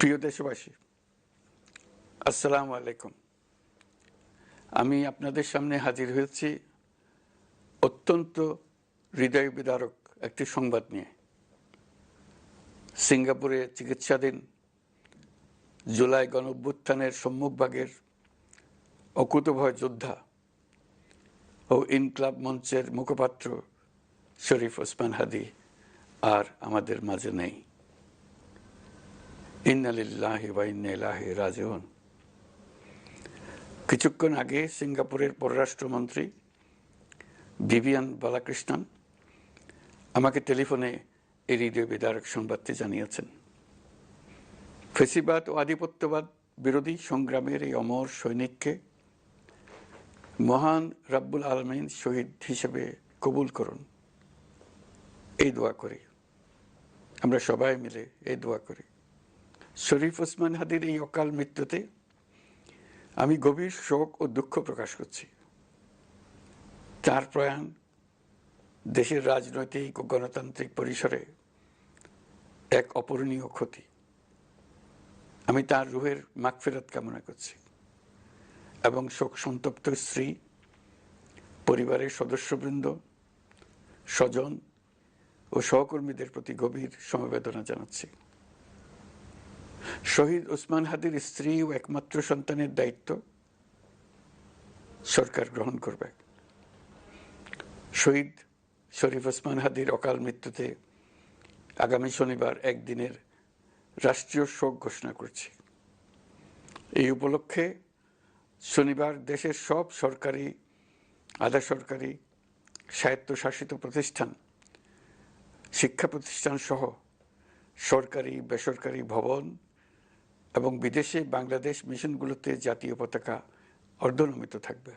প্রিয় দেশবাসী, আসসালামু আলাইকুম। আমি আপনাদের সামনে হাজির হয়েছি অত্যন্ত হৃদয় বিদারক একটি সংবাদ নিয়ে। সিঙ্গাপুরে চিকিৎসাধীন জুলাই গণঅভ্যুত্থানের সম্মুখভাগের অকুতোভয় যোদ্ধা ও ইনকলাব মঞ্চের মুখপাত্র শরীফ ওসমান হাদী আর আমাদের মাঝে নেই। ইন্না লিল্লাহি ওয়া ইন্না ইলাইহি রাজিউন। কিছুক্ষণ আগে সিঙ্গাপুরের পররাষ্ট্রমন্ত্রী ভিভিয়ান বালাকৃষ্ণন আমাকে টেলিফোনে এই হৃদয় বিদারক সংবাদটি জানিয়েছেন। ফেসিবাদ ও আধিপত্যবাদ বিরোধী সংগ্রামের এই অমর সৈনিককে মহান রাব্বুল আলামিন শহীদ হিসেবে কবুল করুন, এই দোয়া করি। আমরা সবাই মিলে এই দোয়া করি। শরীফ ওসমান হাদীর এই অকাল মৃত্যুতে আমি গভীর শোক ও দুঃখ প্রকাশ করছি। তার প্রয়াণ দেশের রাজনৈতিক ও গণতান্ত্রিক পরিসরে এক অপূরণীয় ক্ষতি। আমি তার রুহের মাগফিরাত কামনা করছি এবং শোক সন্তপ্ত স্ত্রী, পরিবারের সদস্যবৃন্দ, স্বজন ও সহকর্মীদের প্রতি গভীর সমবেদনা জানাচ্ছি। শহীদ ওসমান হাদীর স্ত্রী ও একমাত্র সন্তানের দায়িত্ব সরকার গ্রহণ করবে। শহীদ শরীফ ওসমান হাদীর অকাল মৃত্যুতে আগামী শনিবার একদিনের রাষ্ট্রীয় শোক ঘোষণা করছি। এই উপলক্ষে শনিবার দেশের সব সরকারি, আধা সরকারি, স্বায়ত্তশাসিত প্রতিষ্ঠান, শিক্ষা প্রতিষ্ঠান সহ সরকারি বেসরকারি ভবন এবং বিদেশে বাংলাদেশ মিশনগুলোতে জাতীয় পতাকা অর্ধনমিত থাকবে।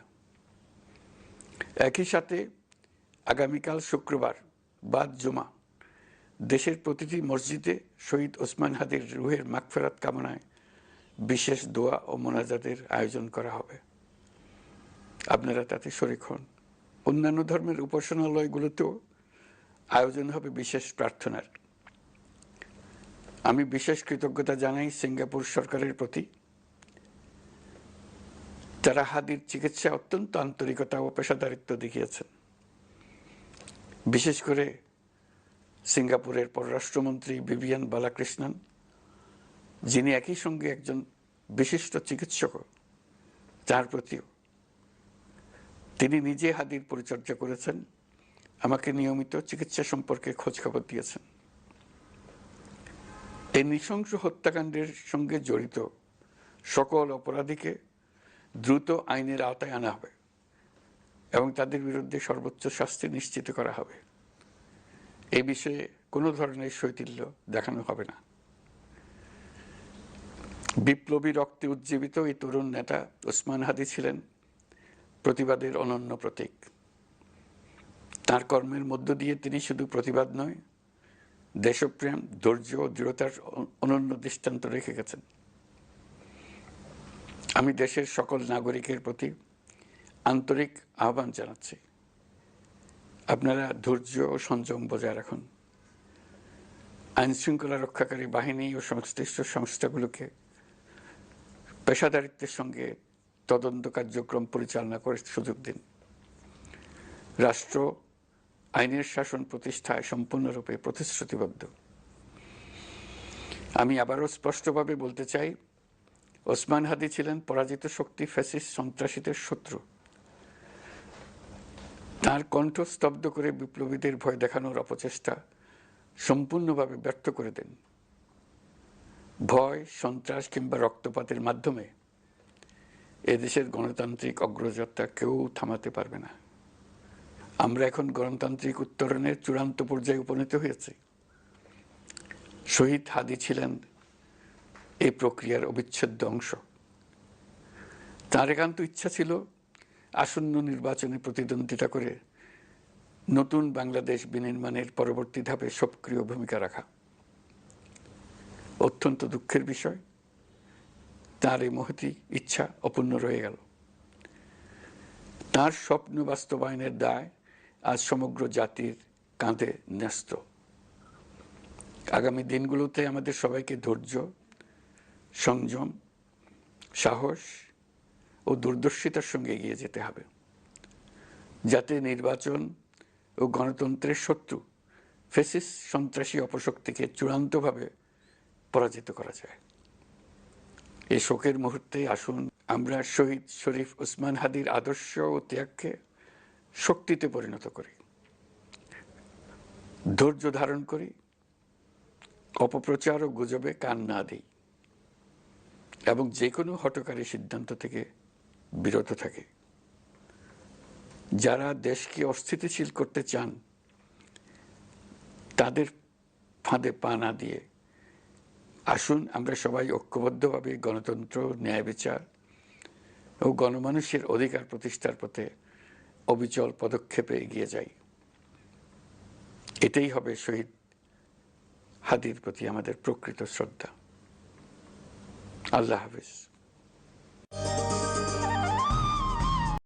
একই সাথে আগামীকাল শুক্রবার বাদ জুমা দেশের প্রতিটি মসজিদে শহীদ ওসমান হাদীর রুহের মাগফিরাত কামনায় বিশেষ দোয়া ও মোনাজাতের আয়োজন করা হবে। আপনারা তাতে শরীক হন। অন্যান্য ধর্মের উপাসনালয়গুলোতেও আয়োজন হবে বিশেষ প্রার্থনার। আমি বিশেষ কৃতজ্ঞতা জানাই সিঙ্গাপুর সরকারের প্রতি। তারা হাদীর চিকিৎসায় অত্যন্ত আন্তরিকতা ও পেশাদারিত্ব দেখিয়েছেন। বিশেষ করে সিঙ্গাপুরের পররাষ্ট্রমন্ত্রী ভিভিয়ান বালাকৃষ্ণন, যিনি একই সঙ্গে একজন বিশিষ্ট চিকিৎসক, তার প্রতিও তিনি নিজে হাদীর পরিচর্যা করেছেন, আমাকে নিয়মিত চিকিৎসা সম্পর্কে খোঁজখবর দিয়েছেন। এই নৃশংস হত্যাকাণ্ডের সঙ্গে জড়িত সকল অপরাধীকে দ্রুত আইনের আওতায় আনা হবে এবং তাদের বিরুদ্ধে সর্বোচ্চ শাস্তি নিশ্চিত করা হবে। এই বিষয়ে কোনো ধরনের শৈথিল্য দেখানো হবে না। বিপ্লবী রক্তে উজ্জীবিত এই তরুণ নেতা ওসমান হাদী ছিলেন প্রতিবাদের অনন্য প্রতীক। তার কর্মের মধ্য দিয়ে তিনি শুধু প্রতিবাদ নয়, দেশপ্রেম, ধৈর্য ও দৃঢ়তার অনন্য দৃষ্টান্ত রেখে গেছেন। আমি দেশের সকল নাগরিকের প্রতি আন্তরিক আহ্বান জানাচ্ছি, আপনারা ধৈর্য ও সংযম বজায় রাখুন। আইনশৃঙ্খলা রক্ষাকারী বাহিনী ও সংশ্লিষ্ট সংস্থাগুলোকে পেশাদারিত্বের সঙ্গে তদন্ত কার্যক্রম পরিচালনা করে সুযোগ দিন। রাষ্ট্র আইনের শাসন প্রতিষ্ঠায় সম্পূর্ণরূপে প্রতিশ্রুতিবদ্ধ। আমি আবারও স্পষ্টভাবে বলতে চাই, ওসমান হাদী ছিলেন পরাজিত শক্তি ফ্যাসিস্ট সন্ত্রাসীদের শত্রু। তার কণ্ঠ স্তব্ধ করে বিপ্লবীদের ভয় দেখানোর অপচেষ্টা সম্পূর্ণভাবে ব্যর্থ করে দেন। ভয়, সন্ত্রাস কিংবা রক্তপাতের মাধ্যমে এদেশের গণতান্ত্রিক অগ্রযাত্রা কেউ থামাতে পারবে না। আমরা এখন গণতান্ত্রিক উত্তরণের চূড়ান্ত পর্যায়ে উপনীত হয়েছি। শহীদ হাদী ছিলেন এই প্রক্রিয়ার অবিচ্ছেদ্য অংশ। তার একান্ত ইচ্ছা ছিল আসন্ন নির্বাচনে প্রতিদ্বন্দ্বিতা করে নতুন বাংলাদেশ বিনির্মাণের পরবর্তী ধাপে সক্রিয় ভূমিকা রাখা। অত্যন্ত দুঃখের বিষয়, তার এই মহতী ইচ্ছা অপূর্ণ রয়ে গেল। তার স্বপ্ন বাস্তবায়নের দায় আজ সমগ্র জাতির কাঁধে ন্যস্ত। আগামী দিনগুলোতে আমাদের সবাইকে ধৈর্য, সংযম, সাহস ও দূরদর্শিতার সঙ্গে এগিয়ে যেতে হবে, যাতে নির্বাচন ও গণতন্ত্রের শত্রু ফ্যাসিস্ট সন্ত্রাসী অপশক্তিকে চূড়ান্তভাবে পরাজিত করা যায়। এই শোকের মুহূর্তে আসুন আমরা শহীদ শরীফ ওসমান হাদির আদর্শ ও ত্যাগকে শক্তিতে পরিণত করি, ধৈর্য ধারণ করি, অপপ্রচার ও গুজবে কান না দিই এবং যে কোনো হঠকারী সিদ্ধান্ত থেকে বিরত থাকে। যারা দেশকে অস্থিতিশীল করতে চান তাদের ফাঁদে পা না দিয়ে আসুন আমরা সবাই ঐক্যবদ্ধভাবে গণতন্ত্র, ন্যায় বিচার ও গণমানুষের অধিকার প্রতিষ্ঠার পথে অবিচল পদক্ষেপে এগিয়ে যাই। এটাই হবে শহীদ হাদির প্রতি আমাদের প্রকৃত শ্রদ্ধা। আল্লাহ হাফেজ।